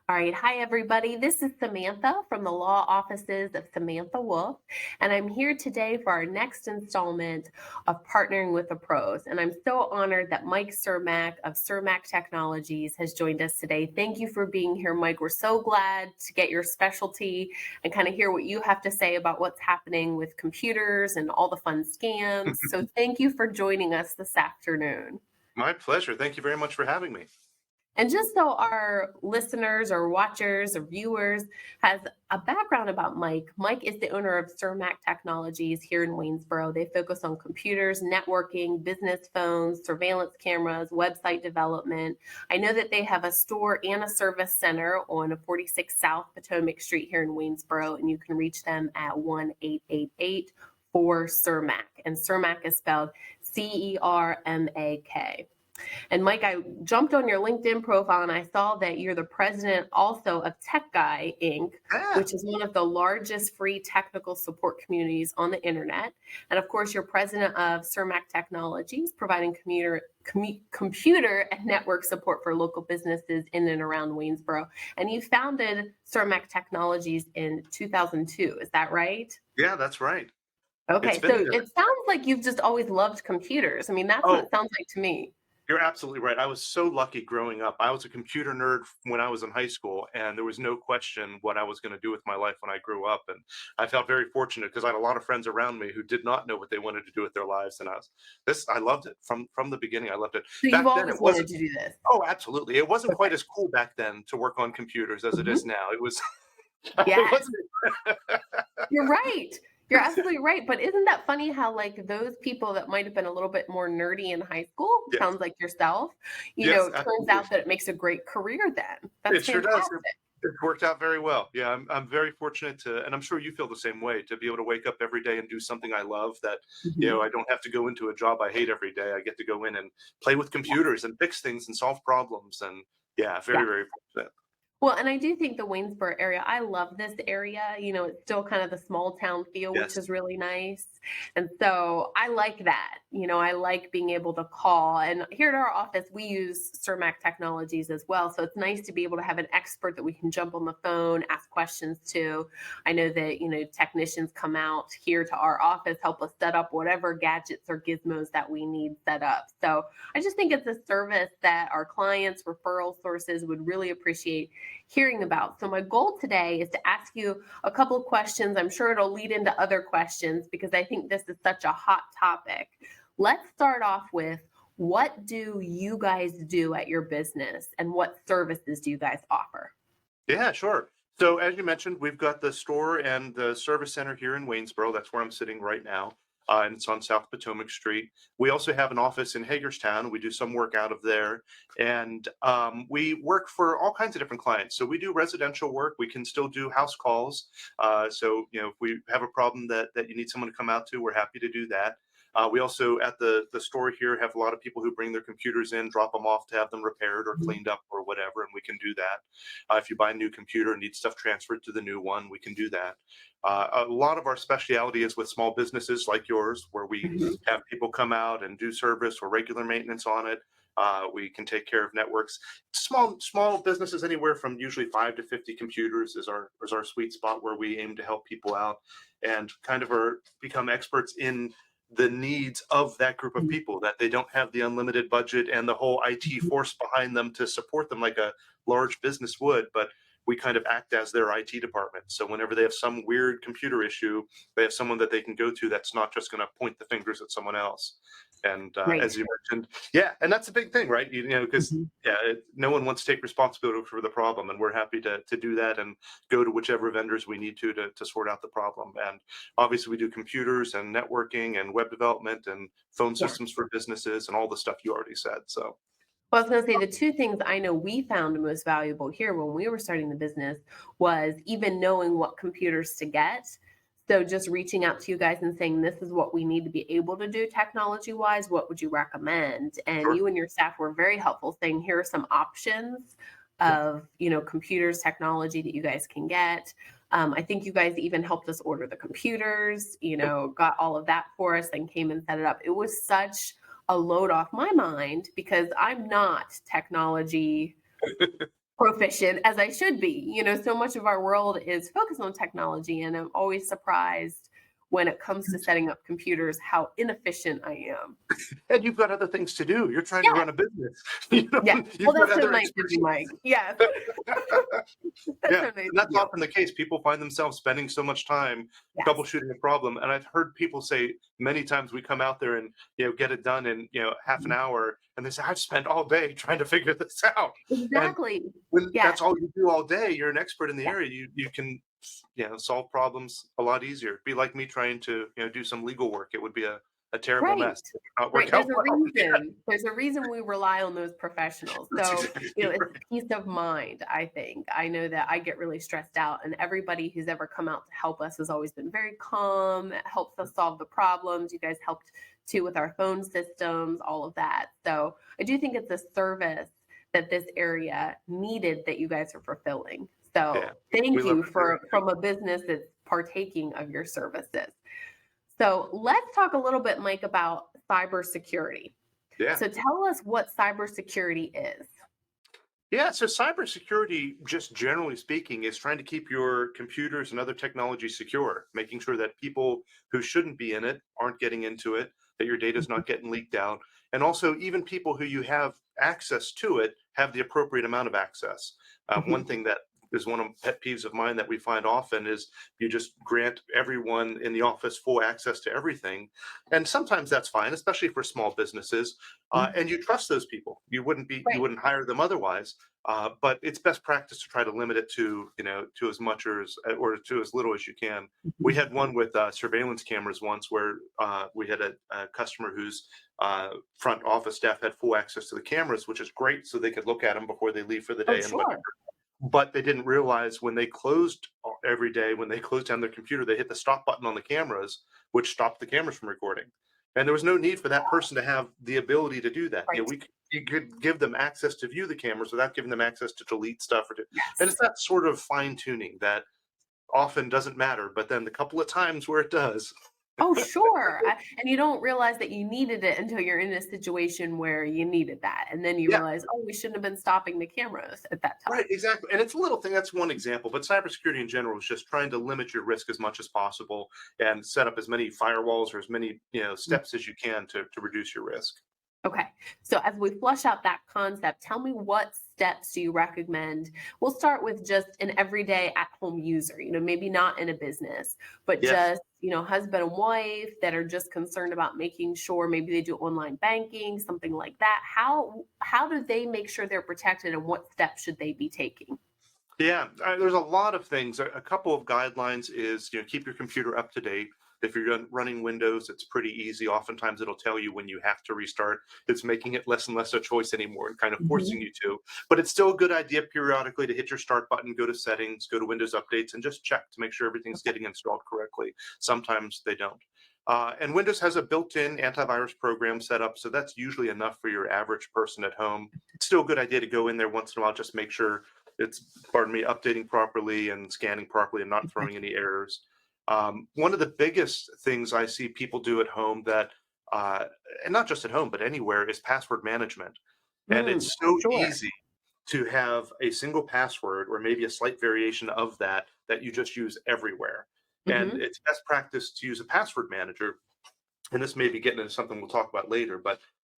All right. Hi, everybody. This is Samantha from the law offices of Samantha Wolfe, and I'm here today for our next installment of Partnering with the Pros. And I'm so honored that Mike Cermak of Cermak Technologies has joined us today. Thank you for being here, Mike. We're so glad to get your specialty and kind of hear what you have to say about what's happening with computers and all the fun scams. So thank you for joining us this afternoon. My pleasure. Thank you very much for having me. And just so our listeners or watchers or viewers has a background about Mike, Mike is the owner of Cermak Technologies here in Waynesboro. They focus on computers, networking, business phones, surveillance cameras, website development. I know that they have a store and a service center on 46 South Potomac Street here in Waynesboro, and you can reach them at 1-888 for Cermak. And Cermak is spelled Cermak. And Mike, I jumped on your LinkedIn profile and I saw that you're the president also of Tech Guy Inc., Yeah. which is one of the largest free technical support communities on the internet. And of course, you're president of Cermak Technologies, providing computer and network support for local businesses in and around Waynesboro. And you founded Cermak Technologies in 2002. Is that right? Yeah, that's right. Okay, It's so been there. it sounds like you've just always loved computers. I mean, that's what Oh, it sounds like to me. you're absolutely right. I was so lucky growing up. I was a computer nerd when I was in high school, and there was no question what I was going to do with my life when I grew up. And I felt very fortunate because I had a lot of friends around me who did not know what they wanted to do with their lives. And I loved it from the beginning. I loved it. So you've Back then, it always wanted wasn't. to do this. Oh, absolutely. It wasn't quite Okay. as cool back then to work on computers as it is Mhm. now. It was. It Yes, wasn't. you're right. You're absolutely right. But isn't that funny how like those people that might have been a little bit more nerdy in high school, Yes. sounds like yourself, Yes. turns Absolutely. out that it makes a great career then. That's It sure does. fantastic. It's worked out very well. Yeah, I'm very fortunate to, and I'm sure you feel the same way, to be able to wake up every day and do something I love that, Mhm. I don't have to go into a job I hate every day. I get to go in and play with Yeah. computers and fix things and solve problems. And yeah, very, Yeah. very fortunate. Well, and I do think the Waynesboro area, I love this area. It's still kind of the small town feel, which Yes. is really nice. And so I like that. I like being able to call. And here at our office, we use Cermak Technologies as well. So it's nice to be able to have an expert that we can jump on the phone, ask questions to. I know that, technicians come out here to our office, help us set up whatever gadgets or gizmos that we need set up. So I just think it's a service that our clients, referral sources would really appreciate hearing about. So, my goal today is to ask you a couple of questions. I'm sure it'll lead into other questions because I think this is such a hot topic. Let's start off with what do you guys do at your business and what services do you guys offer? Yeah, sure. So as you mentioned, we've got the store and the service center here in Waynesboro. That's where I'm sitting right now. And it's on South Potomac Street. We also have an office in Hagerstown. We do some work out of there. And we work for all kinds of different clients. So we do residential work. We can still do house calls. So, if we have a problem that you need someone to come out to, we're happy to do that. We also, at the store here, have a lot of people who bring their computers in, drop them off to have them repaired or Mhm. cleaned up or whatever, and we can do that. If you buy a new computer and need stuff transferred to the new one, we can do that. A lot of our speciality is with small businesses like yours, where we Mhm. have people come out and do service or regular maintenance on it. We can take care of networks. Small businesses, anywhere from usually 5 to 50 computers, is our sweet spot where we aim to help people out and kind of become experts in the needs of that group of Mhm. people, that they don't have the unlimited budget and the whole IT Mhm. force behind them to support them like a large business would, but we kind of act as their IT department. So whenever they have some weird computer issue, they have someone that they can go to that's not just going to point the fingers at someone else. And as Great. you mentioned, yeah, and that's a big thing, right? Because Mhm. yeah, no one wants to take responsibility for the problem, and we're happy to do that and go to whichever vendors we need to sort out the problem. And obviously, we do computers and networking and web development and phone Yeah. systems for businesses and all the stuff you already said. So Well, I was going to say the two things I know we found most valuable here when we were starting the business was even knowing what computers to get. So just reaching out to you guys and saying, this is what we need to be able to do technology wise. What would you recommend? And sure. you and your staff were very helpful saying, here are some options Yeah. of, computers, technology that you guys can get. I think you guys even helped us order the computers, got all of that for us and came and set it up. It was such a load off my mind because I'm not technology proficient as I should be. So much of our world is focused on technology, and I'm always surprised when it comes to setting up computers how inefficient I am. And you've got other things to do. You're trying to Yeah, run a business. yeah. Well, You've got that's so other nice of you, expertise. Mike. Yes, that's Yeah, so nice and of that's you. often the case. People find themselves spending so much time Yes. troubleshooting a problem, and I've heard people say many times we come out there and get it done in half an Mhm. hour, and they say I've spent all day trying to figure this out. And Exactly. when Yes. that's all you do all day, you're an expert in the Yes. area. You can solve problems a lot easier. It'd be like me trying to do some legal work. It would be a terrible Right. mess. It would not Right. work out There's a well. reason. There's a reason we rely on those professionals. That's So, exactly it's right. peace of mind, I think. I know that I get really stressed out, and everybody who's ever come out to help us has always been very calm, helps us solve the problems. You guys helped too with our phone systems, all of that. So, I do think it's a service that this area needed that you guys are fulfilling. Yeah, So, we thank love you to hear for it. from a business that's partaking of your services. So let's talk a little bit, Mike, about cybersecurity. Yeah. So tell us what cybersecurity is. Yeah, so cybersecurity, just generally speaking, is trying to keep your computers and other technology secure, making sure that people who shouldn't be in it aren't getting into it, that your data is not getting leaked out, and also even people who you have access to it have the appropriate amount of access. One Mhm. thing that is one of pet peeves of mine that we find often is you just grant everyone in the office full access to everything, and sometimes that's fine, especially for small businesses, Mhm. and you trust those people. You Right. wouldn't hire them otherwise, but it's best practice to try to limit it to to as much or to as little as you can. We Mhm. had one with surveillance cameras once where we had a customer whose front office staff had full access to the cameras, which is great, so they could look at them before they leave for the Oh, day and whatever. sure. But they didn't realize when they closed every day, when they closed down their computer, they hit the stop button on the cameras, which stopped the cameras from recording. And there was no need for that person to have the ability to do that. Right. You could give them access to view the cameras without giving them access to delete stuff and Yes. it's that sort of fine tuning that often doesn't matter, but then the couple of times where it does. Oh, sure. And you don't realize that you needed it until you're in a situation where you needed that. And then you Yeah, realize, oh, we shouldn't have been stopping the cameras at that right, time. exactly. And it's a little thing, that's one example, but cybersecurity in general is just trying to limit your risk as much as possible and set up as many firewalls or as many, steps as you can to reduce your risk. Okay. So as we flush out that concept, tell me what steps do you recommend? We'll start with just an everyday at home user, maybe not in a business, but Yes. just, husband and wife that are just concerned about making sure maybe they do online banking, something like that. How do they make sure they're protected and what steps should they be taking? Yeah, there's a lot of things. A couple of guidelines is, keep your computer up to date. If you're running Windows, it's pretty easy. Oftentimes, it'll tell you when you have to restart. It's making it less and less a choice anymore and kind of forcing Mhm. you to. But it's still a good idea periodically to hit your start button, go to settings, go to Windows updates, and just check to make sure everything's getting installed correctly. Sometimes they don't. And Windows has a built-in antivirus program set up, so that's usually enough for your average person at home. It's still a good idea to go in there once in a while, just make sure it's, pardon me, updating properly and scanning properly and not throwing any errors. One of the biggest things I see people do at home that, uh, and not just at home, but anywhere, is password management. And Mm, it's so sure. easy to have a single password or maybe a slight variation of that you just use everywhere. And Hmm. it's best practice to use a password manager, and this may be getting into something we'll talk about later,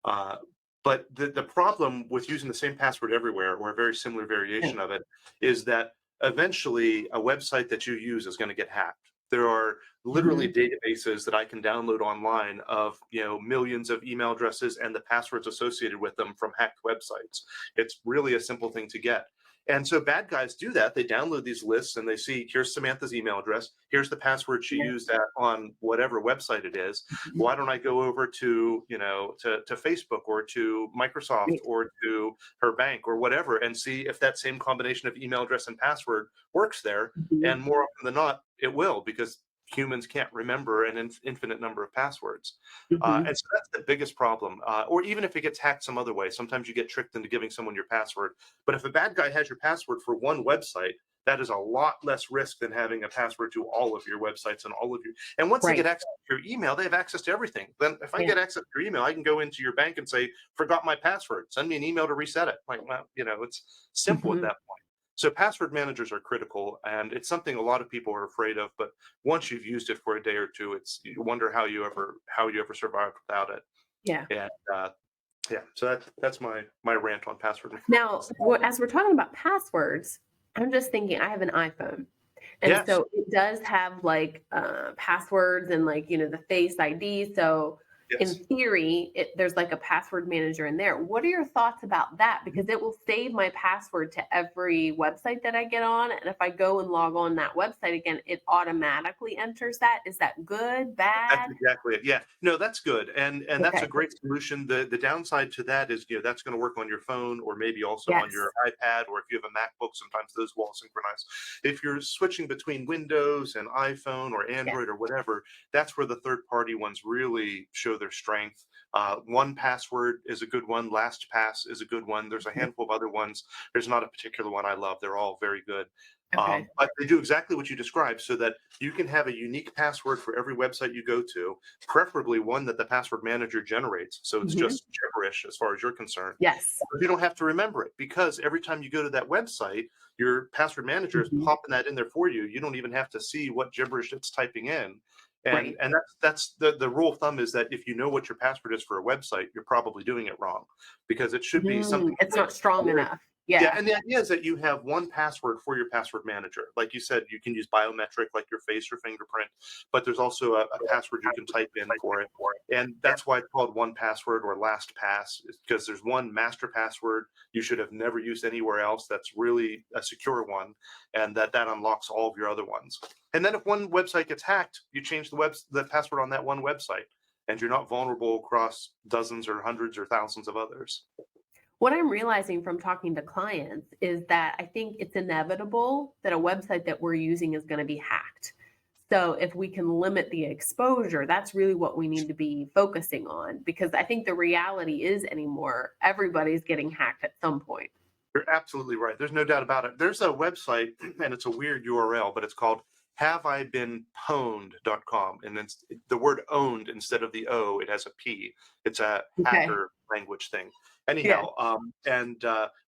uh, but the problem with using the same password everywhere or a very similar variation of it is that eventually a website that you use is going to get hacked. There are literally Hmm. databases that I can download online of millions of email addresses and the passwords associated with them from hacked websites. It's really a simple thing to get. And so bad guys do that. They download these lists and they see, here's Samantha's email address. Here's the password she used on whatever website it is. Why don't I go over to, to Facebook or to Microsoft or to her bank or whatever and see if that same combination of email address and password works there? And more often than not, it will, because humans can't remember an infinite number of passwords. Hmm. And so that's the biggest problem. Or even if it gets hacked some other way, sometimes you get tricked into giving someone your password. But if a bad guy has your password for one website, that is a lot less risk than having a password to all of your websites and all of your, and once they get Right. access to your email, they have access to everything. Then if I Yeah. get access to your email, I can go into your bank and say, forgot my password, send me an email to reset it. Like, well, it's simple at Mhm. that point. So password managers are critical, and it's something a lot of people are afraid of. But once you've used it for a day or two, you wonder how you ever survived without it. Yeah. And yeah, so that's my rant on password Now, managers. as we're talking about passwords, I'm just thinking I have an iPhone. And Yes, so it does have like passwords and like, the face ID. So in yes. theory, there's like a password manager in there. What are your thoughts about that? Because it will save my password to every website that I get on. And if I go and log on that website again, it automatically enters that. Is that good, That's bad? exactly it. Yeah. No, that's good. And that's a Okay. great solution. The downside to that is, that's going to work on your phone or maybe also on Yes. your iPad, or if you have a MacBook, sometimes those will all synchronize. If you're switching between Windows and iPhone or Yeah. Android or whatever, that's where the third party ones really show their strength. One Password is a good one. LastPass is a good one. There's a Okay. handful of other ones. There's not a particular one I love. They're all very good. Okay. But they do exactly what you described, so that you can have a unique password for every website you go to, preferably one that the password manager generates. So it's Mhm. just gibberish as far as you're concerned. Yes. But you don't have to remember it, because every time you go to that website, your password manager is Mhm. popping that in there for you. You don't even have to see what gibberish it's typing in. And Right. and that's the rule of thumb, is that if you know what your password is for a website, you're probably doing it wrong, because it should be something It's like not strong very, enough. yeah, Yeah. and the idea is that you have one password for your password manager. Like you said, you can use biometric, like your face or fingerprint, but there's also a password you can type in for it. And that's why it's called one password or LastPass, because there's one master password you should have never used anywhere else, that's really a secure one, and that unlocks all of your other ones. And then if one website gets hacked, you change the password on that one website, and you're not vulnerable across dozens or hundreds or thousands of others. What I'm realizing from talking to clients is that I think it's inevitable that a website that we're using is going to be hacked. So if we can limit the exposure, that's really what we need to be focusing on, because I think the reality is anymore everybody's getting hacked at some point. You're absolutely right. There's no doubt about it. There's a website, and it's a weird URL, but it's called haveibeenpwned.com. And it's the word owned instead of the O, it has a P. It's a Okay. hacker language thing. Yeah. Anyhow,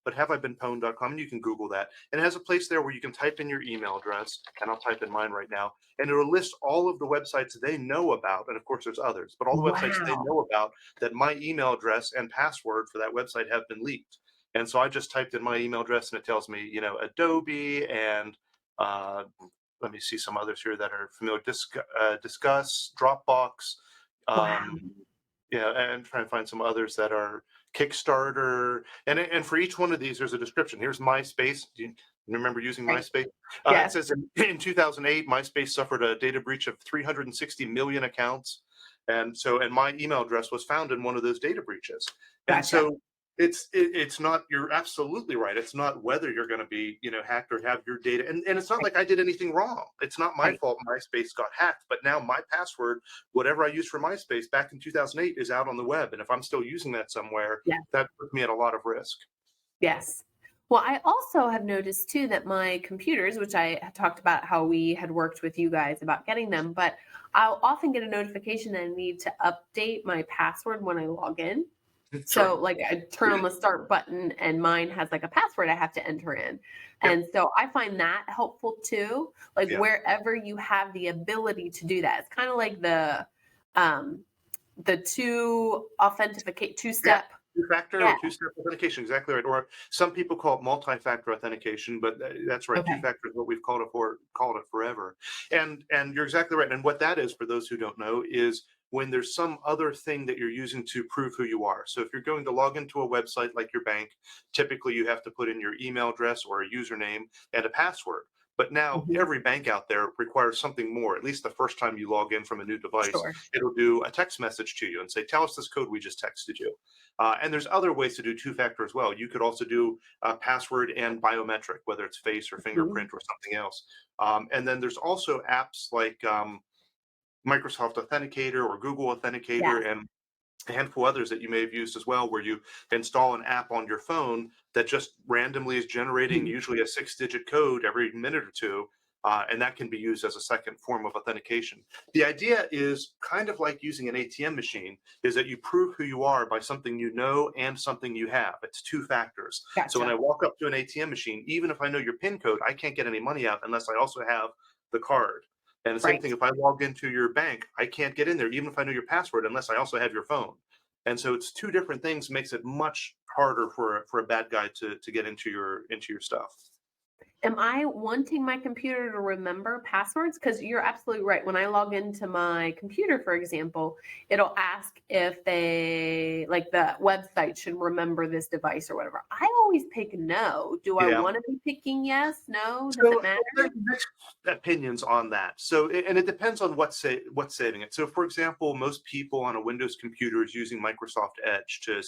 but haveibeenpwned.com, and you can Google that. And it has a place there where you can type in your email address, and I'll type in mine right now, and it'll list all of the websites they know about. And of course, there's others, but all the websites they Wow. know about that my email address and password for that website have been leaked. And so I just typed in my email address, and it tells me, Adobe, and uh, let me see some others here that are familiar. Discuss, Dropbox, Wow. um, yeah, and trying to find some others that are Kickstarter. And for each one of these, there's a description. Here's MySpace. Do you remember using Right. MySpace? It Yes. says in 2008, MySpace suffered a data breach of 360 million accounts. And my email address was found in one of those data breaches. And Gotcha. so it's not, you're absolutely right. It's not whether you're going to be, hacked or have your data. And it's not Right. like I did anything wrong. It's not my Right. fault MySpace got hacked, but now my password, whatever I used for MySpace back in 2008, is out on the web. And if I'm still using that somewhere, Yeah. that puts me at a lot of risk. Yes. Well, I also have noticed too that my computers, which I had talked about how we had worked with you guys about getting them, but I'll often get a notification that I need to update my password when I log in. Sure. So, like, I turn on the start button and mine has like a password I have to enter in. Yep. And so I find that helpful too. Like, Yeah. wherever you have the ability to do that, it's kind of like um, the two Yeah. step. Two-factor Yeah. or two-step authentication, exactly right. Or some people call it multi-factor authentication, but that's right. Okay. Two-factor is what we've called it forever. And you're exactly right. And what that is, for those who don't know, is when there's some other thing that you're using to prove who you are. So if you're going to log into a website like your bank, typically you have to put in your email address or a username and a password. But now Mhm. every bank out there requires something more. At least the first time you log in from a new device, Sure. it'll do a text message to you and say, "Tell us this code we just texted you." And there's other ways to do two-factor as well. You could also do password and biometric, whether it's face or Mhm. fingerprint or something else. And then there's also apps like Microsoft Authenticator or Google Yes. Authenticator, a handful others that you may have used as well, where you install an app on your phone that just randomly is generating Mhm. usually a 6-digit code every minute or two. And that can be used as a second form of authentication. The idea is kind of like using an ATM machine, is that you prove who you are by something you know and something you have. It's two factors. So when I Gotcha. walk up to an ATM machine, even if I know your PIN code, I can't get any money out unless I also have the card. And the same Right. thing, if I log into your bank, I can't get in there, even if I know your password, unless I also have your phone. And so it's two different things, makes it much harder for a bad guy to get into your stuff. Am I wanting my computer to remember passwords? Because you're absolutely right. When I log into my computer, for example, it'll ask if they, like the website should remember this device or whatever. I always pick no. Do I Yeah. want to be picking yes? No? Does it So matter? there's mixed opinions on that. So and it depends on what's saving it. So for example, most people on a Windows computer is using Microsoft Edge to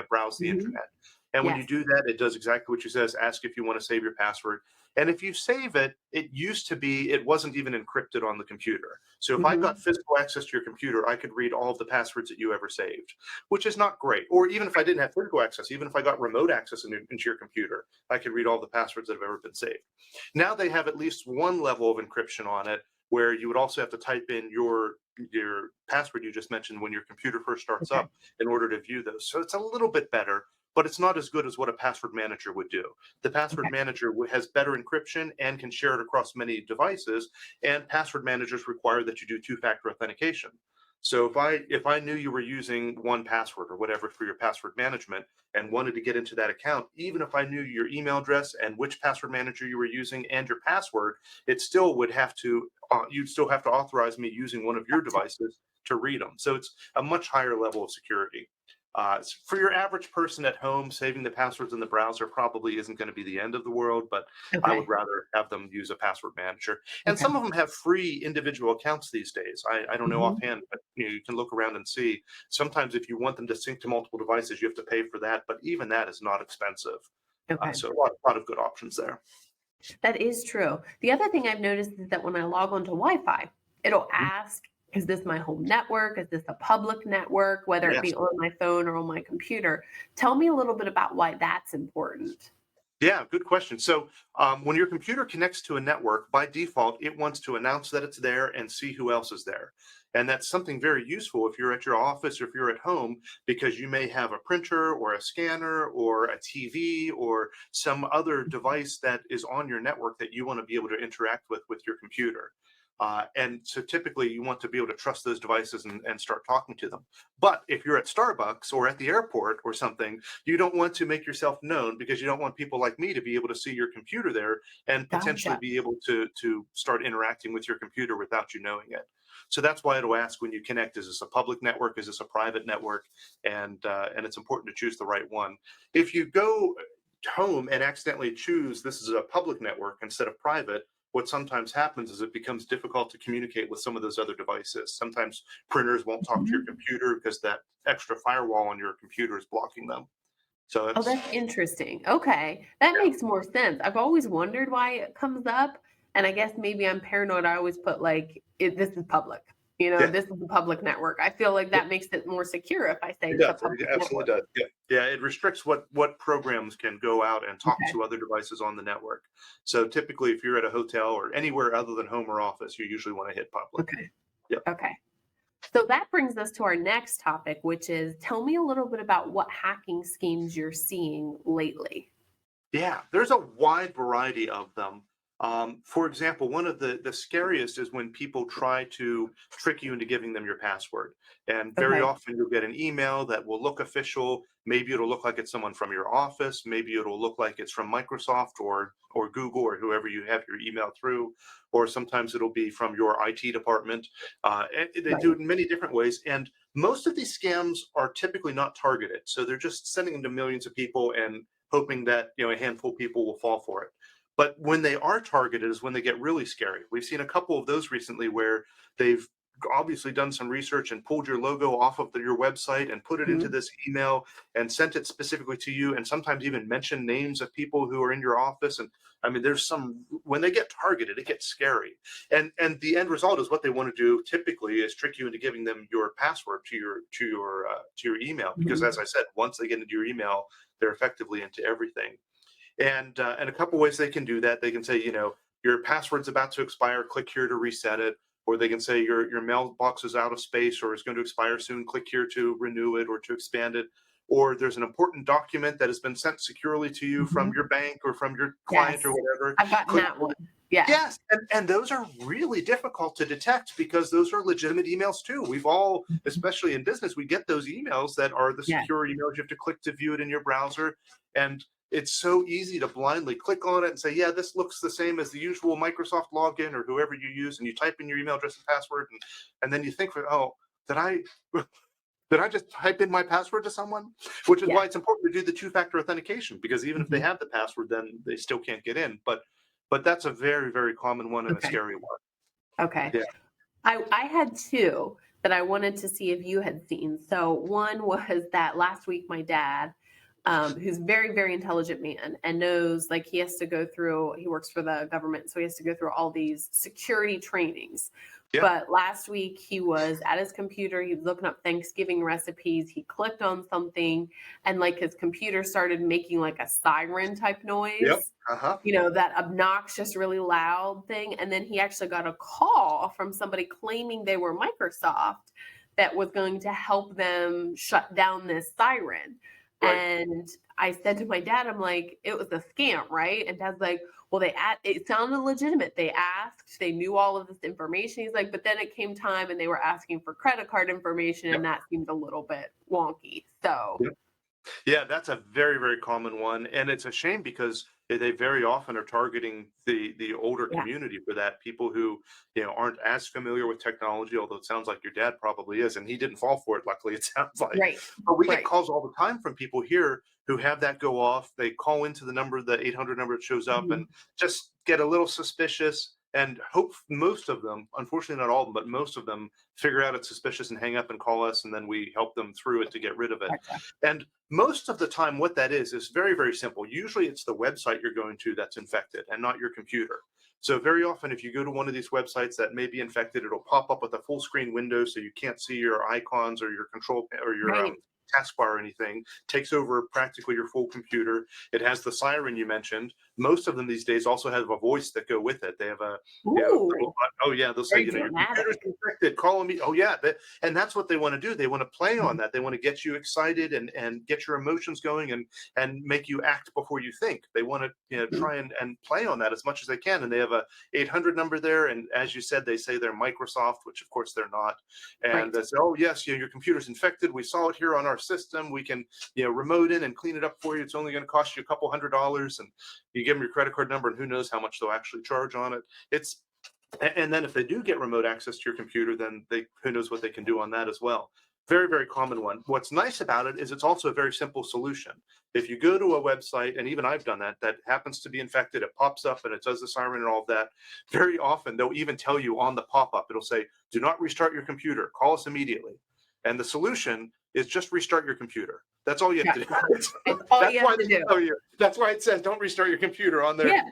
browse the Hmm. internet. And when you Yes. do that, it does exactly what you says, ask if you want to save your password. And if you save it, it used to be it wasn't even encrypted on the computer. So if I got Hmm. physical access to your computer, I could read all of the passwords that you ever saved, which is not great. Or even if I didn't have physical access, even if I got remote access into your computer, I could read all the passwords that have ever been saved. Now they have at least one level of encryption on it where you would also have to type in your password you just mentioned when your computer first starts Okay. up in order to view those. So it's a little bit better, but it's not as good as what a password manager would do. The password Okay. manager has better encryption and can share it across many devices, and password managers require that you do two-factor authentication. So if I knew you were using one password or whatever for your password management and wanted to get into that account, even if I knew your email address and which password manager you were using and your password, it still would have to, you'd still have to authorize me using one of your Gotcha. devices to read them. So it's a much higher level of security. For your average person at home, saving the passwords in the browser probably isn't going to be the end of the world, but I would Okay. rather have them use a password manager. And Okay. some of them have free individual accounts these days. I don't know Hmm. offhand, but you can look around and see. Sometimes if you want them to sync to multiple devices, you have to pay for that, but even that is not expensive. Okay. So a lot of good options there. That is true. The other thing I've noticed is that when I log onto Wi-Fi, it'll Mhm. ask, is this my home network? Is this a public network, whether it Yes. be on my phone or on my computer? Tell me a little bit about why that's important. Yeah, good question. So when your computer connects to a network, by default, it wants to announce that it's there and see who else is there. And that's something very useful if you're at your office or if you're at home, because you may have a printer or a scanner or a TV or some other device that is on your network that you want to be able to interact with your computer. And so typically you want to be able to trust those devices and start talking to them. But if you're at Starbucks or at the airport or something, you don't want to make yourself known because you don't want people like me to be able to see your computer there and potentially Gotcha. be able to start interacting with your computer without you knowing it. So that's why it'll ask when you connect: is this a public network? Is this a private network? And it's important to choose the right one. If you go home and accidentally choose this is a public network instead of private, what sometimes happens is it becomes difficult to communicate with some of those other devices. Sometimes printers won't talk to your Mhm. computer because that extra firewall on your computer is blocking them. So Oh, it's that's interesting. Okay. That yeah, makes more sense. I've always wondered why it comes up. And I guess maybe I'm paranoid. I always put like, this is public. yeah, This is a public network. I feel like yeah, that makes it more secure if I say it it's a does. public It network. absolutely does. Yeah, yeah. It restricts what programs can go out and talk Okay. to other devices on the network. So typically, if you're at a hotel or anywhere other than home or office, you usually want to hit public. Okay. Yeah. Okay. So that brings us to our next topic, which is tell me a little bit about what hacking schemes you're seeing lately. Yeah, there's a wide variety of them. For example, one of the scariest is when people try to trick you into giving them your password. And very Okay. often you'll get an email that will look official. Maybe it'll look like it's someone from your office. Maybe it'll look like it's from Microsoft or Google or whoever you have your email through. Or sometimes it'll be from your IT department. And they do Right. it in many different ways. And most of these scams are typically not targeted. So they're just sending them to millions of people and hoping that a handful of people will fall for it. But when they are targeted is when they get really scary. We've seen a couple of those recently where they've obviously done some research and pulled your logo off of your website and put it into Mhm. this email and sent it specifically to you, and sometimes even mention names of people who are in your office. And I mean, there's some, when they get targeted, it gets scary. And the end result is what they want to do typically is trick you into giving them your password to your email, because Mhm. as I said, once they get into your email, they're effectively into everything. And a couple ways they can do that. They can say, your password's about to expire, click here to reset it. Or they can say your mailbox is out of space or is going to expire soon, click here to renew it or to expand it. Or there's an important document that has been sent securely to you from Mhm. your bank or from your client or Yes. whatever. I've gotten Click. that one. Yeah. Yes, and those are really difficult to detect because those are legitimate emails too. We've all, Mhm. especially in business, we get those emails that are the Yeah. secure emails. You have to click to view it in your browser, and it's so easy to blindly click on it and say, "Yeah, this looks the same as the usual Microsoft login or whoever you use," and you type in your email address and password, and then you think, "Oh, did I?" Did I just type in my password to someone? Which is Yeah. why it's important to do the two-factor authentication, because even if they Mhm. have the password, then they still can't get in. But that's a very, very common one and a Okay. scary one. Okay. Yeah. I had 2 that I wanted to see if you had seen. So one was that last week my dad, who's very, very intelligent man and knows like he works for the government, so he has to go through all these security trainings. Yeah. But last week he was at his computer, he was looking up Thanksgiving recipes, he clicked on something and like his computer started making like a siren type Yep. noise, Uh-huh. that obnoxious, really loud thing. And then he actually got a call from somebody claiming they were Microsoft that was going to help them shut down this siren. Right. And I said to my dad, I'm like, it was a scam, right? And dad's like, well, it sounded legitimate. They asked, they knew all of this information. He's like, but then it came time and they were asking for credit card information, and Yep. that seemed a little bit wonky. So, Yep. Yeah, that's a very, very common one, and it's a shame because they very often are targeting the older yeah, community for that. People who aren't as familiar with technology, although it sounds like your dad probably is, and he didn't fall for it. Luckily, it sounds like. right, But we get right. calls all the time from people here who have that go off. They call into the number, the 800 number that shows up, Mhm. and just get a little suspicious. And hope most of them, unfortunately not all of them, but most of them figure out it's suspicious and hang up and call us, and then we help them through it to get rid of it. Gotcha. And most of the time, what that is very, very simple. Usually it's the website you're going to that's infected and not your computer. So very often, if you go to one of these websites that may be infected, it'll pop up with a full screen window so you can't see your icons or your control or your Right. taskbar or anything. Takes over practically your full computer. It has the siren you mentioned. Most of them these days also have a voice that go with it. They have a, Ooh, oh yeah, they'll say, very your computer's dramatic. infected, call me. Oh yeah, and that's what they want to do. They want to play on Mhm. that. They want to get you excited and get your emotions going and make you act before you think. They want to Mhm. try and play on that as much as they can. And they have a 800 number there. And as you said, they say they're Microsoft, which of course they're not. And Right. they say, oh yes, your computer's infected. We saw it here on our system. We can remote in and clean it up for you. It's only going to cost you a couple $100s, and you give them your credit card number, and who knows how much they'll actually charge on it. It's and then if they do get remote access to your computer, then who knows what they can do on that as well. Very, very common one. What's nice about it is it's also a very simple solution. If you go to a website, and even I've done that happens to be infected, it pops up and it does the siren and all of that. Very often they'll even tell you on the pop-up, it'll say, do not restart your computer, call us immediately. And the solution is just restart your computer. That's all you have to do. Gotcha. It's all That's you have why to they do. tell you. That's why it says don't restart your computer on there. Yeah.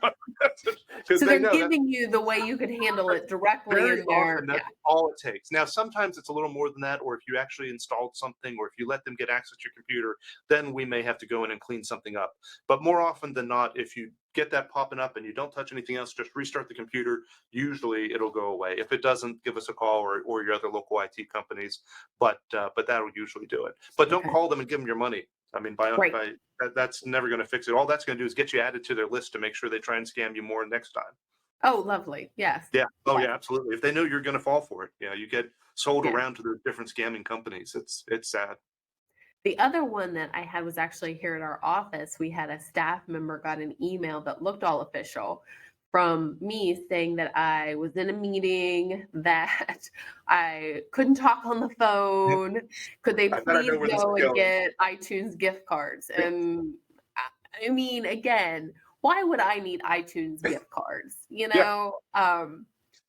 Because So they they're know that's giving you the way you could handle it directly very in often there. that's Yeah. all it takes. Now, sometimes it's a little more than that, or if you actually installed something, or if you let them get access to your computer, then we may have to go in and clean something up. But more often than not, if you get that popping up and you don't touch anything else, just restart the computer. Usually it'll go away. If it doesn't, give us a call or your other local IT companies. But that'll usually do it. But don't Okay. call them and give them your money. I mean, Right. by that's never going to fix it. All that's going to do is get you added to their list to make sure they try and scam you more next time. Oh, lovely. Yes. Yeah. Oh, Yes. yeah, absolutely. If they know you're gonna fall for it, you get sold Yeah. around to the different scamming companies. It's sad. The other one that I had was actually here at our office. We had a staff member got an email that looked all official from me saying that I was in a meeting, that I couldn't talk on the Yep. phone. Could they I bet I please know where this is go and going. get iTunes gift cards? Yep. And I mean, again, why would I need iTunes gift cards? Yeah.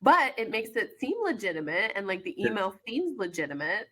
but it makes it seem legitimate and like the Yeah. email seems legitimate.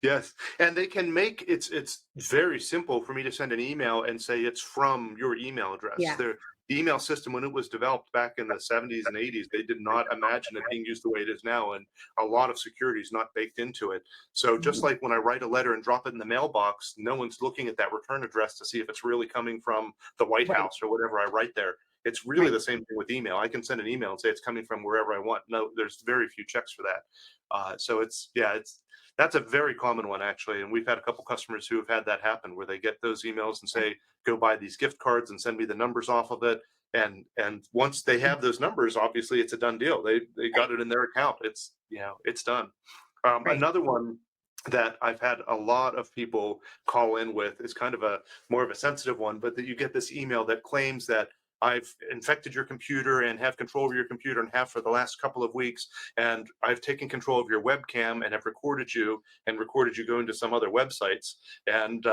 Yes, and they can make it's very simple for me to send an email and say it's from your email address. Yeah. The email system, when it was developed back in the 70s and 80s, they did not imagine it being used the way it is now, and a lot of security is not baked into it. So just Mhm. like when I write a letter and drop it in the mailbox, no one's looking at that return address to see if it's really coming from the White Right. House or whatever I write there. It's really Right. the same thing with email. I can send an email and say it's coming from wherever I want. No, there's very few checks for that. So it's yeah, it's that's a very common one actually, and we've had a couple customers who have had that happen where they get those emails and say, "Go buy these gift cards and send me the numbers off of it." And once they have those numbers, obviously it's a done deal. They got Right. it in their account. It's it's done. Right. Another one that I've had a lot of people call in with is kind of a more of a sensitive one, but that you get this email that claims that I've infected your computer and have control of your computer and have for the last couple of weeks. And I've taken control of your webcam and have recorded you going to some other websites. And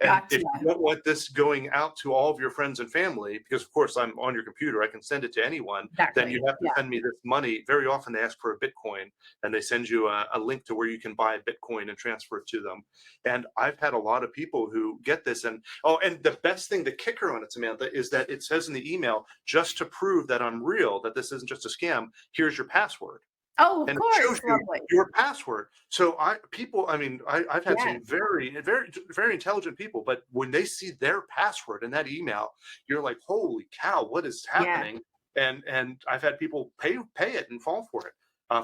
and Gotcha. if you don't want this going out to all of your friends and family, because of course I'm on your computer, I can send it to anyone, then you Exactly. have to Yeah. send me this money. Very often they ask for a Bitcoin and they send you a link to where you can buy Bitcoin and transfer it to them. And I've had a lot of people who get this. And oh, and the best thing, the kicker on it, Samantha, is that it says in the email, just to prove that I'm real, that this isn't just a scam, here's your password. Oh, of And it course. shows you Lovely. your password. So I mean, I've had Yes. some very intelligent people, but when they see their password in that email, you're like, holy cow, what is Yeah. happening? And I've had people pay it and fall for it.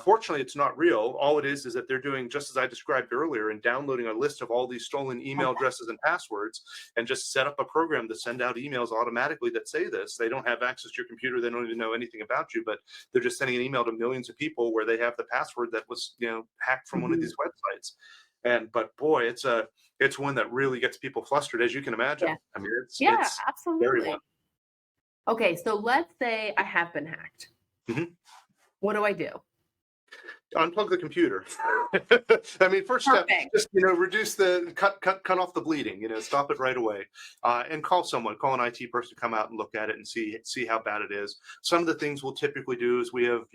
Fortunately, it's not real. All it is that they're doing just as I described earlier and downloading a list of all these stolen email Okay. addresses and passwords and just set up a program to send out emails automatically that say this. They don't have access to your computer. They don't even know anything about you, but they're just sending an email to millions of people where they have the password that was hacked from one of Mhm. these websites. And but boy, it's one that really gets people flustered, as you can imagine. Yeah. I mean, Yeah, it's very one. absolutely. Okay, so let's say I have been hacked. Mhm. What do I do? Unplug the computer. I mean, first step, Perfect. just reduce the cut off the bleeding. Stop it right away, and call someone, call an IT person to come out and look at it and see how bad it is. Some of the things we'll typically do is we have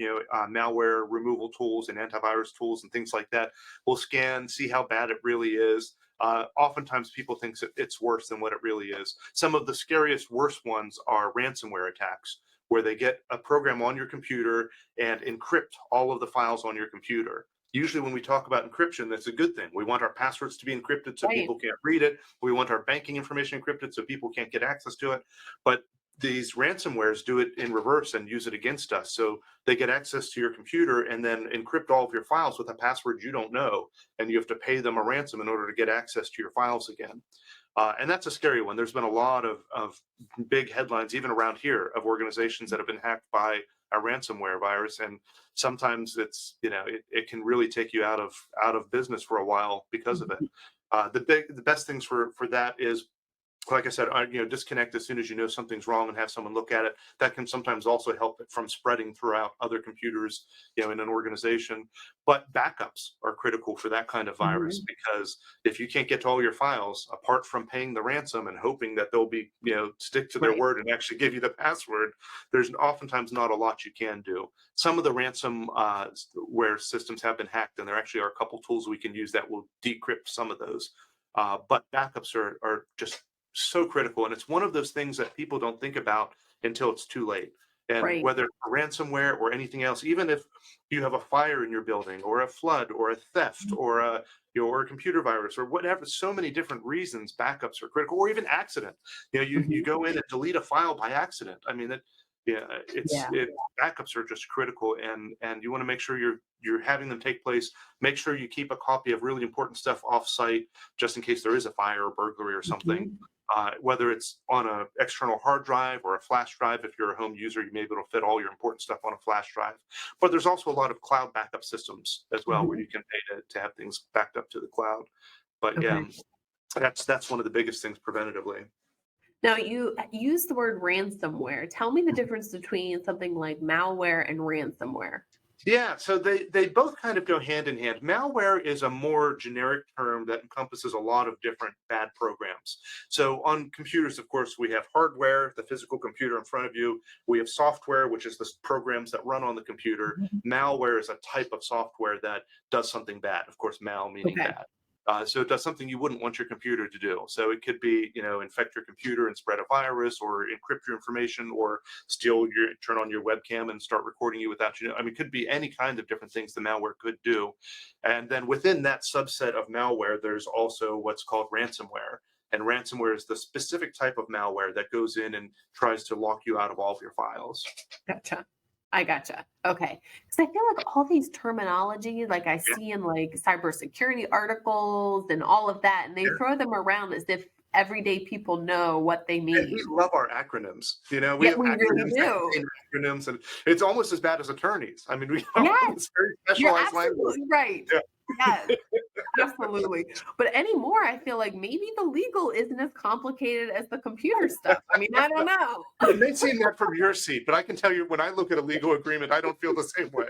malware removal tools and antivirus tools and things like that. We'll scan, see how bad it really is. Oftentimes people think it's worse than what it really is. Some of the scariest, worst ones are ransomware attacks, where they get a program on your computer and encrypt all of the files on your computer. Usually, when we talk about encryption, that's a good thing. We want our passwords to be encrypted so Right. people can't read it. We want our banking information encrypted so people can't get access to it. But these ransomwares do it in reverse and use it against us. So they get access to your computer and then encrypt all of your files with a password you don't know. And you have to pay them a ransom in order to get access to your files again. And that's a scary one. There's been a lot of big headlines, even around here, of organizations that have been hacked by a ransomware virus. And sometimes it can really take you out of business for a while because of it. Mhm. The best things for that is, like I said, disconnect as soon as you know something's wrong and have someone look at it. That can sometimes also help it from spreading throughout other computers, in an organization. But backups are critical for that kind of virus, Mhm. because if you can't get to all your files, apart from paying the ransom and hoping that they'll be, stick to their Right. word and actually give you the password, there's oftentimes not a lot you can do. Some of the ransomware systems have been hacked, and there actually are a couple tools we can use that will decrypt some of those. But backups are just so critical. And it's one of those things that people don't think about until it's too late. And Right. whether it's ransomware or anything else, even if you have a fire in your building or a flood or a theft or a computer virus or whatever, so many different reasons backups are critical, or even accident. You Mhm. go in and delete a file by accident. I mean, yeah, Yeah. backups are just critical, and you want to make sure you're having them take place. Make sure you keep a copy of really important stuff off site, just in case there is a fire or burglary or something. Mhm. Whether it's on an external hard drive or a flash drive. If you're a home user, you may be able to fit all your important stuff on a flash drive. But there's also a lot of cloud backup systems as well, where Mhm. you can pay to have things backed up to the cloud. But yeah, Okay. that's one of the biggest things preventatively. Now you use the word ransomware. Tell me the difference between something like malware and ransomware. Yeah, so they both kind of go hand in hand. Malware is a more generic term that encompasses a lot of different bad programs. So on computers, of course, we have hardware, the physical computer in front of you. We have software, which is the programs that run on the computer. Mhm. Malware is a type of software that does something bad. Of course, mal meaning Okay. bad. So it does something you wouldn't want your computer to do. So it could be, infect your computer and spread a virus, or encrypt your information, or turn on your webcam and start recording you without you know. I mean, it could be any kind of different things the malware could do. And then within that subset of malware, there's also what's called ransomware. And ransomware is the specific type of malware that goes in and tries to lock you out of all of your files. Gotcha. I gotcha. Okay. Because I feel like all these terminology, like I Yeah, see in like cybersecurity articles and all of that, and they yeah. throw them around as if everyday people know what they And we mean. love our acronyms. We Yet have we really acronyms that do. contain acronyms, and it's almost as bad as attorneys. I mean, we have all Yes, this very you're specialized language. absolutely right. Yeah. Yes, absolutely. But anymore, I feel like maybe the legal isn't as complicated as the computer stuff. I mean, I don't know. It may seem that from your seat, but I can tell you when I look at a legal agreement, I don't feel the same way.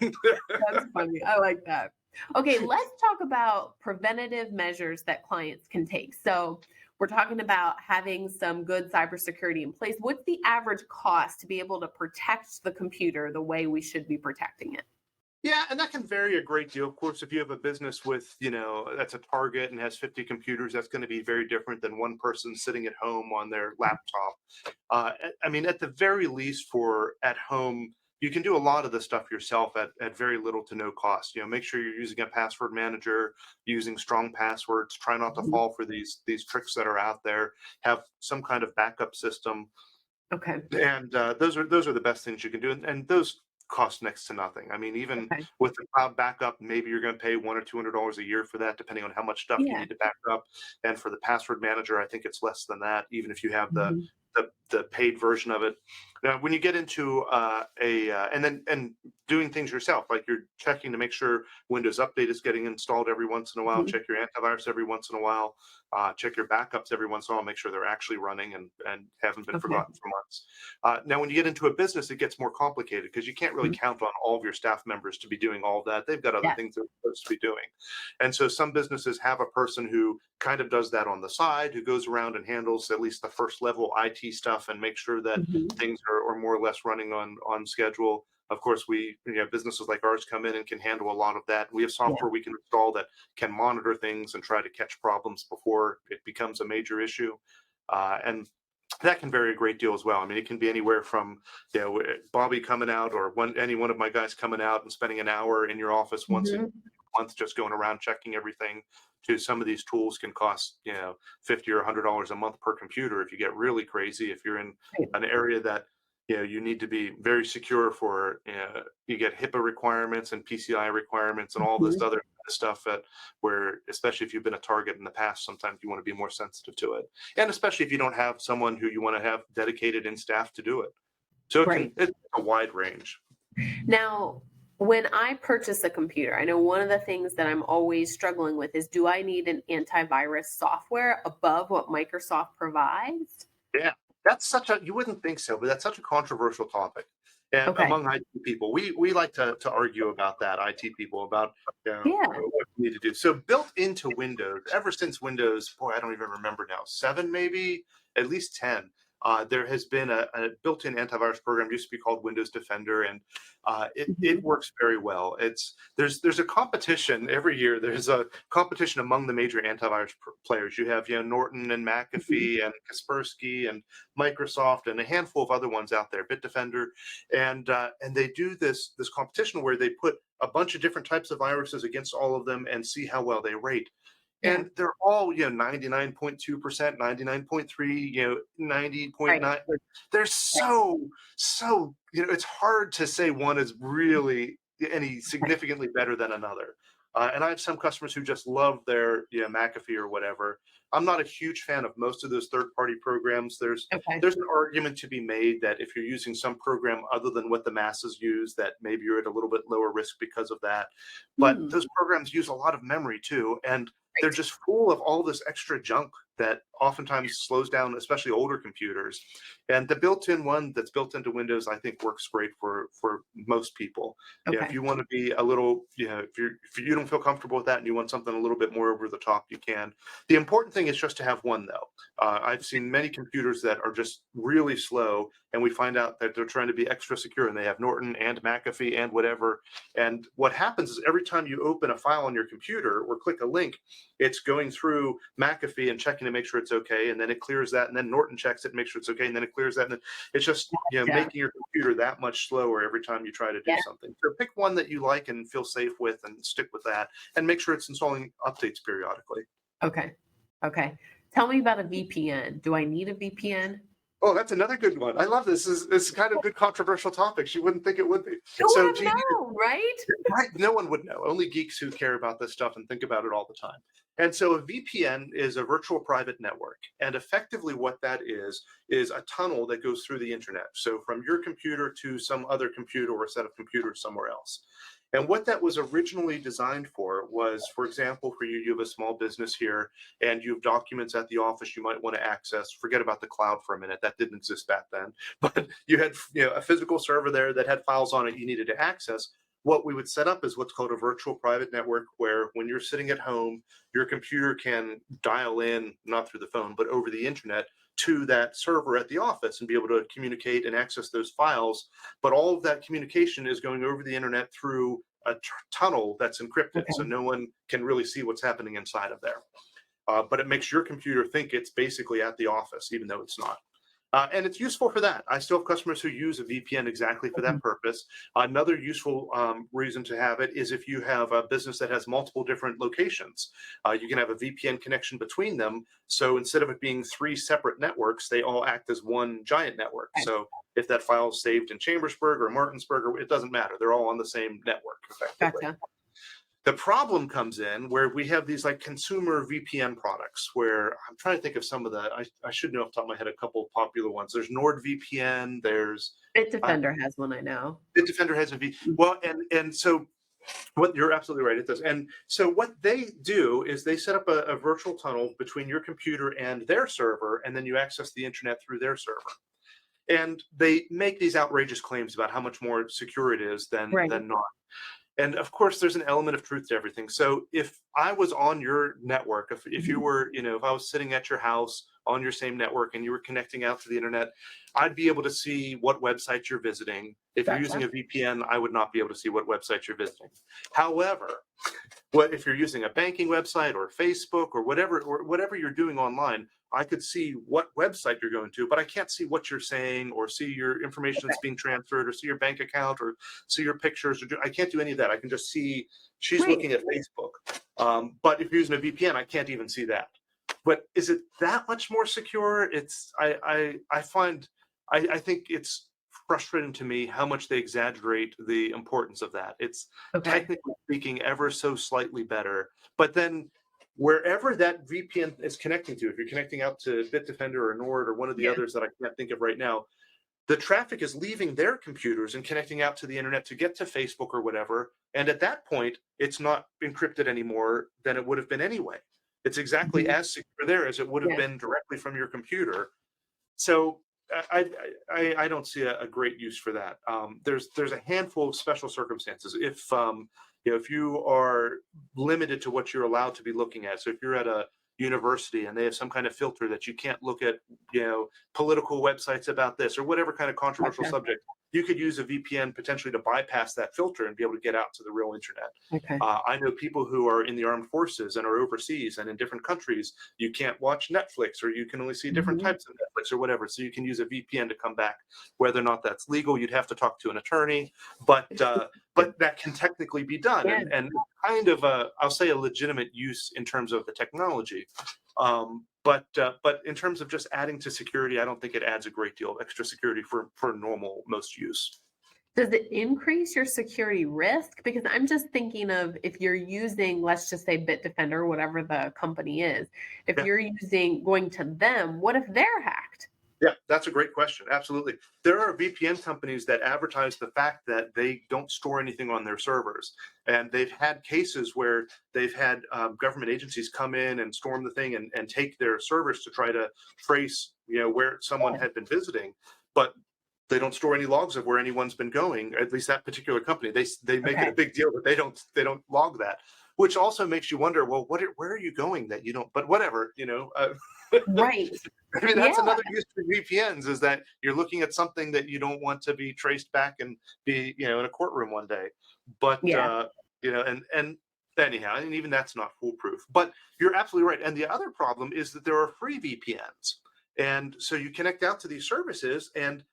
That's funny. I like that. Okay, let's talk about preventative measures that clients can take. So, we're talking about having some good cybersecurity in place. What's the average cost to be able to protect the computer the way we should be protecting it? Yeah, and that can vary a great deal. Of course, if you have a business with, that's a Target and has 50 computers, that's going to be very different than one person sitting at home on their laptop. I mean, at the very least, for at home, you can do a lot of the stuff yourself at very little to no cost. Make sure you're using a password manager, using strong passwords. Try not to Mhm. fall for these tricks that are out there. Have some kind of backup system, Okay. and those are the best things you can do, and those cost next to nothing. I mean, even Okay. with the cloud backup, maybe you're going to pay $100 or $200 a year for that, depending on how much stuff you Yeah. need to back up. And for the password manager, I think it's less than that, even if you have the Mhm. the paid version of it. Now, when you get into a and doing things yourself, like you're checking to make sure Windows Update is getting installed every once in a while, Mhm. check your antivirus every once in a while, check your backups every once in a while, make sure they're actually running and haven't been Okay. forgotten for months. Now, when you get into a business, it gets more complicated because you can't really Mhm. count on all of your staff members to be doing all of that. They've got other Yes. things they're supposed to be doing. And so some businesses have a person who kind of does that on the side, who goes around and handles at least the first level IT stuff and makes sure that Mhm. things are more or less running on schedule. Of course, businesses like ours come in and can handle a lot of that. We have Yeah. software we can install that can monitor things and try to catch problems before it becomes a major issue. And that can vary a great deal as well. I mean, it can be anywhere from Bobby coming out, or any one of my guys coming out and spending an hour in your office once a Mhm. month just going around checking everything, to some of these tools can cost 50 or $100 a month per computer if you get really crazy. If you're in Right. an area that you need to be very secure for, you get HIPAA requirements and PCI requirements and all this Mhm. other stuff, that where, especially if you've been a target in the past, sometimes you want to be more sensitive to it, and especially if you don't have someone who you want to have dedicated in staff to do it. So Right. it's a wide range. Now, when I purchase a computer, I know one of the things that I'm always struggling with is, do I need an antivirus software above what Microsoft provides? Yeah, that's such a, you wouldn't think so, but that's such a controversial topic. And Okay. among IT people, we like to argue about that. IT people about Yeah. what you need to do. So built into Windows, ever since Windows, boy, I don't even remember now, 7 maybe, at least 10. There has been a built-in antivirus program, used to be called Windows Defender, and it Mhm. works very well. There's a competition every year. There's a competition among the major antivirus players. You have Norton and Mhm. McAfee and Kaspersky and Microsoft and a handful of other ones out there, Bitdefender, and they do this competition where they put a bunch of different types of viruses against all of them and see how well they rate. Yeah. And they're all 99.2%, 99.3, 90.9. Right. Like, they're Right. so it's hard to say one is really any Right. significantly better than another. And I have some customers who just love their McAfee or whatever. I'm not a huge fan of most of those third-party programs. Okay. There's an argument to be made that if you're using some program other than what the masses use, that maybe you're at a little bit lower risk because of that. But Hmm. those programs use a lot of memory too, and they're Right. just full of all this extra junk that oftentimes slows down, especially older computers. And the built-in one that's built into Windows, I think works great for most people. Yeah, if Okay. you want to be a little, if you don't feel comfortable with that and you want something a little bit more over the top, you can. The important thing is just to have one though. I've seen many computers that are just really slow, and we find out that they're trying to be extra secure, and they have Norton and McAfee and whatever. And what happens is every time you open a file on your computer or click a link, it's going through McAfee and checking to make sure it's okay, and then it clears that, and then Norton checks it and makes sure it's okay, and then it clears that, and then it's just Yeah. making your computer that much slower every time you try to do Yeah. something. So pick one that you like and feel safe with, and stick with that, and make sure it's installing updates periodically. Okay. Okay. Tell me about a VPN. Do I need a VPN? Oh, that's another good one. I love this. This is kind of good controversial topics. You wouldn't think it would be. Who would So, have Gene, known, right? right, no one would know. Only geeks who care about this stuff and think about it all the time. And so a VPN is a virtual private network. And effectively what that is a tunnel that goes through the internet. So from your computer to some other computer or a set of computers somewhere else. And what that was originally designed for was, for example, for you, you have a small business here and you have documents at the office you might want to access. Forget about the cloud for a minute. That didn't exist back then. But you had a physical server there that had files on it you needed to access. What we would set up is what's called a virtual private network, where when you're sitting at home, your computer can dial in, not through the phone, but over the internet to that server at the office and be able to communicate and access those files. But all of that communication is going over the internet through a tunnel that's encrypted. So Okay. no one can really see what's happening inside of there. But it makes your computer think it's basically at the office, even though it's not. And it's useful for that. I still have customers who use a VPN exactly for Mhm. that purpose. Another useful reason to have it is if you have a business that has multiple different locations, you can have a VPN connection between them. So instead of it being three separate networks, they all act as one giant network. Okay. So if that file is saved in Chambersburg or Martinsburg, or it doesn't matter. They're all on the same network effectively. Gotcha. The problem comes in where we have these like consumer VPN products where I'm trying to think of some of the, I should know off the top of my head a couple of popular ones. There's NordVPN, there's uh, Bitdefender has one, I know. Bitdefender has a V. Mm. Well, and so what you're absolutely right, it does. And so what they do is they set up a virtual tunnel between your computer and their server, and then you access the internet through their server. And they make these outrageous claims about how much more secure it is Right. than not. And of course, there's an element of truth to everything. So if I was on your network, if you Mhm. were, if I was sitting at your house on your same network and you were connecting out to the internet, I'd be able to see what websites you're visiting. If you're using Gotcha. a VPN, I would not be able to see what websites you're visiting. However, what if you're using a banking website or Facebook or whatever you're doing online, I could see what website you're going to, but I can't see what you're saying or see your information that's being transferred or see your bank account or see your pictures. I can't do any of that. I can just see she's Right. looking at Facebook. But if you're using a VPN, I can't even see that. But is it that much more secure? I think it's frustrating to me how much they exaggerate the importance of that. It's Okay. technically speaking ever so slightly better, but then wherever that VPN is connecting to, if you're connecting out to Bitdefender or Nord or one of the Yeah. others that I can't think of right now, the traffic is leaving their computers and connecting out to the internet to get to Facebook or whatever. And at that point, it's not encrypted anymore than it would have been anyway. It's exactly Mhm. as secure there as it would have Yeah. been directly from your computer. So I don't see a great use for that. There's a handful of special circumstances. If you are limited to what you're allowed to be looking at, so if you're at a university and they have some kind of filter that you can't look at, political websites about this or whatever kind of controversial Gotcha. subject, you could use a VPN potentially to bypass that filter and be able to get out to the real internet. Okay. I know people who are in the armed forces and are overseas and in different countries. You can't watch Netflix, or you can only see different Mhm. types of Netflix or whatever. So you can use a VPN to come back. Whether or not that's legal, you'd have to talk to an attorney, but that can technically be done, Yeah. and kind of I'll say a legitimate use in terms of the technology. But in terms of just adding to security, I don't think it adds a great deal of extra security for normal most use. Does it increase your security risk? Because I'm just thinking of if you're using, let's just say Bitdefender, whatever the company is, if Yeah. you're going to them, what if they're hacked? Yeah, that's a great question. Absolutely. There are VPN companies that advertise the fact that they don't store anything on their servers. And they've had cases where they've had government agencies come in and storm the thing and take their servers to try to trace, where someone Yeah. had been visiting. But they don't store any logs of where anyone's been going. At least that particular company, they make it Okay. a big deal, but they don't log that, which also makes you wonder, well, where are you going that you don't? But whatever, Right. I mean, that's Yeah. another use for VPNs, is that you're looking at something that you don't want to be traced back and be, in a courtroom one day. But, Yeah. and anyhow, and even that's not foolproof. But you're absolutely right. And the other problem is that there are free VPNs. And so you connect out to these services, and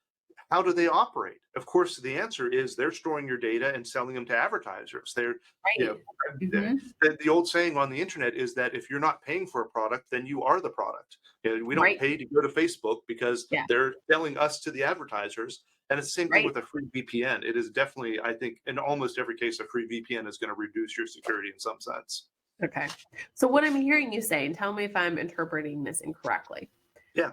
how do they operate? Of course, the answer is they're storing your data and selling them to advertisers. You know, Right. Hmm. the old saying on the internet is that if you're not paying for a product, then you are the product. We don't Right. pay to go to Facebook because Yeah. they're selling us to the advertisers. And it's the same thing Right. with a free VPN. It is definitely, I think, in almost every case, a free VPN is going to reduce your security in some sense. Okay. So what I'm hearing you say, and tell me if I'm interpreting this incorrectly. Yeah.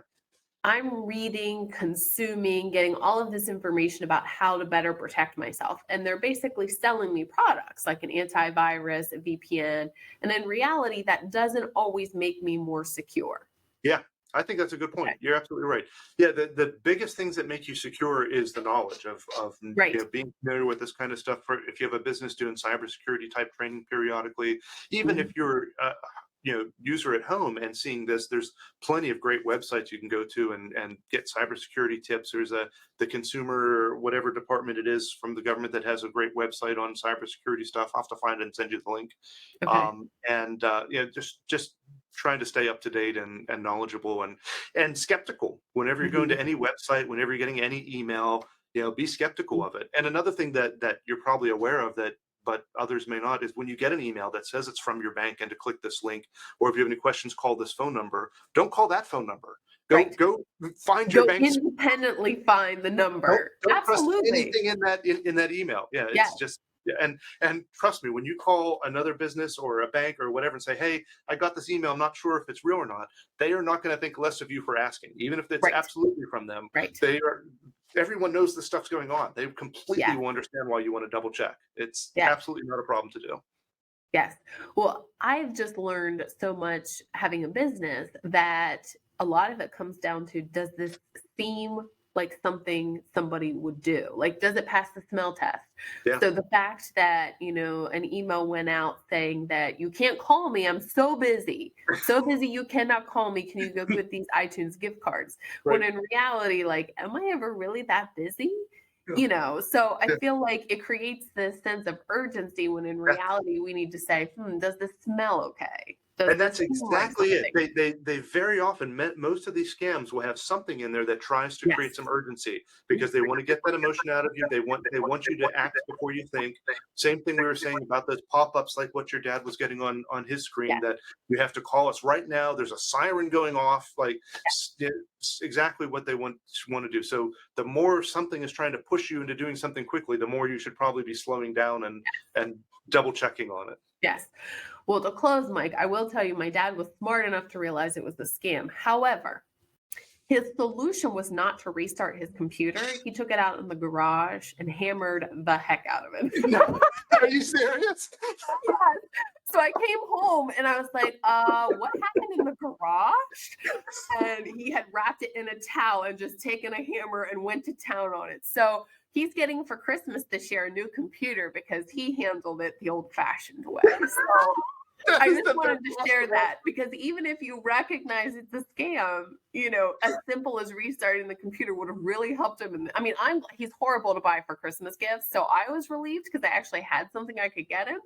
I'm reading, consuming, getting all of this information about how to better protect myself. And they're basically selling me products like an antivirus, a VPN. And in reality, that doesn't always make me more secure. Yeah, I think that's a good point. Okay. You're absolutely right. Yeah, the biggest things that make you secure is the knowledge of Right. being familiar with this kind of stuff. For if you have a business doing cybersecurity type training periodically, even Mhm. if you're user at home and seeing this, there's plenty of great websites you can go to and get cybersecurity tips. There's the consumer whatever department it is from the government that has a great website on cybersecurity stuff. I'll have to find it and send you the link. Okay. And just trying to stay up to date and knowledgeable and skeptical whenever you're going Mhm. to any website, whenever you're getting any email, be skeptical of it. And another thing that you're probably aware of that but others may not, is when you get an email that says it's from your bank and to click this link, or if you have any questions, call this phone number. Don't call that phone number. Go Right. go find your Go bank's. independently find the Don't number. don't trust Absolutely. anything in that email. Yeah, Yeah. it's just. Yeah, and trust me, when you call another business or a bank or whatever and say, "Hey, I got this email. I'm not sure if it's real or not," they are not going to think less of you for asking, even if it's Right. absolutely from them. Right. They are. Everyone knows this stuff's going on. They completely Yeah. will understand why you want to double check. It's Yeah. absolutely not a problem to do. Yes. Well, I've just learned so much having a business that a lot of it comes down to, does this seem like something somebody would do? Like, does it pass the smell test? Yeah. So the fact that, an email went out saying that you can't call me, I'm so busy you cannot call me. Can you go get these iTunes gift cards? When Right. in reality, like, am I ever really that busy? Yeah. So I Yeah. feel like it creates this sense of urgency when in reality we need to say, does this smell okay? Does And this that's seem like exactly it. something? They very often most of these scams will have something in there that tries to Yes. create some urgency because they want to get that emotion out of you. They want you to act before you think. Same thing we were saying about those pop-ups, like what your dad was getting on his screen, Yes. that you have to call us right now. There's a siren going off, like it's exactly what they want to do. So the more something is trying to push you into doing something quickly, the more you should probably be slowing down and double checking on it. Yes. Well, to close, Mike, I will tell you my dad was smart enough to realize it was a scam. However, his solution was not to restart his computer. He took it out in the garage and hammered the heck out of it. No, are you serious? Yes. So I came home and I was like, what happened in the garage? And he had wrapped it in a towel and just taken a hammer and went to town on it. So he's getting for Christmas this year a new computer because he handled it the old fashioned way. So That I is just the wanted best to share possible. that because even if you recognize it's a scam, as simple as restarting the computer would have really helped him. And I mean, he's horrible to buy for Christmas gifts, so I was relieved because I actually had something I could get him.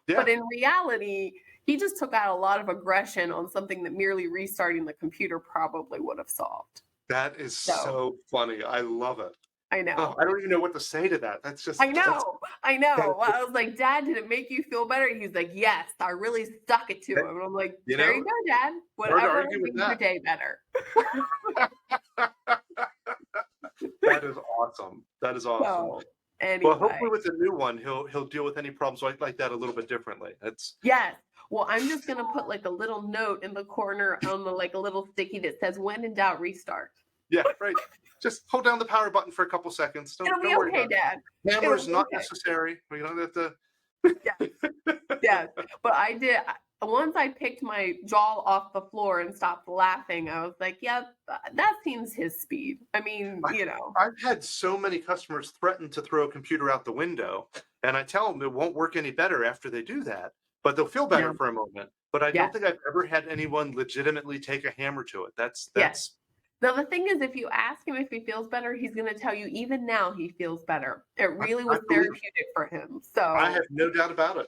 But Yeah. in reality, he just took out a lot of aggression on something that merely restarting the computer probably would have solved. That is So so funny. I love it. I Oh, know. I don't even know what to say to that. That's I just that's know. I know. Well, that, I was like, Dad, did it make you feel better? He's like, yes, I really stuck it to that- him. And I'm like, you there you know, go, Dad. hard to Whatever argue with made your that. day better. That is awesome. That is awesome. So Well, anyway, hopefully with the new one, he'll deal with any problems like that a little bit differently. That's yes. Well, I'm just gonna put like a little note in the corner on the like a little sticky that says when in doubt, restart. Yeah, right. Just hold down the power button for a couple seconds. It'll Don't be worry okay, about Dad. it. It'll Hammer's be not okay. necessary. We don't have to. Yeah. Yes, but once I picked my jaw off the floor and stopped laughing, I was like, "Yep, that seems his speed." I mean, I- I've had so many customers threaten to throw a computer out the window, and I tell them it won't work any better after they do that, but they'll feel better no, for a moment. But I don't yes, think I've ever had anyone legitimately take a hammer to it. yes. That's Now the thing is, if you ask him if he feels better, he's gonna tell you even now he feels better. It really I was believe. therapeutic for him. I have So, no doubt about it.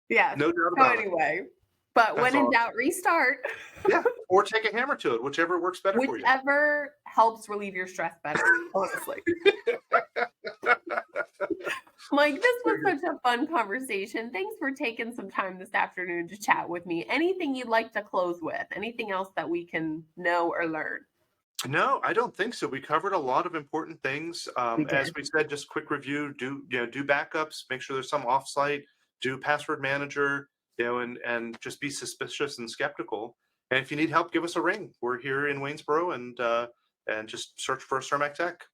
yes. No doubt So about it. anyway, but That's when in awesome. doubt, restart. Yeah, or take a hammer to it, whichever works better for you. Whichever helps relieve your stress better, honestly. Mike, this was such a fun conversation. Thanks for taking some time this afternoon to chat with me. Anything you'd like to close with? Anything else that we can know or learn? No, I don't think so. We covered a lot of important things. We As did. we said, just quick review, do backups, make sure there's some offsite, do password manager, and just be suspicious and skeptical. And if you need help, give us a ring. We're here in Waynesboro, and just search for Cermak Tech.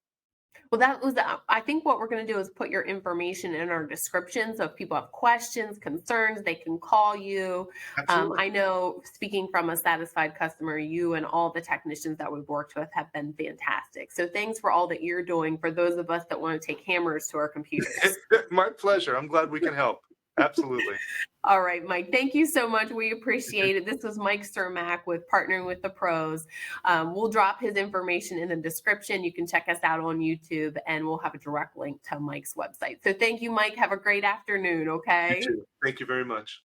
Well, that was, I think what we're going to do is put your information in our description. So if people have questions, concerns, they can call you. Absolutely. I know, speaking from a satisfied customer, you and all the technicians that we've worked with have been fantastic. So thanks for all that you're doing for those of us that want to take hammers to our computers. My pleasure. I'm glad we can help. Absolutely. All right, Mike, thank you so much. We appreciate it. This was Mike Cermak with Partnering with the Pros. We'll drop his information in the description. You can check us out on YouTube, and we'll have a direct link to Mike's website. So thank you, Mike. Have a great afternoon, You okay? too. Thank you very much.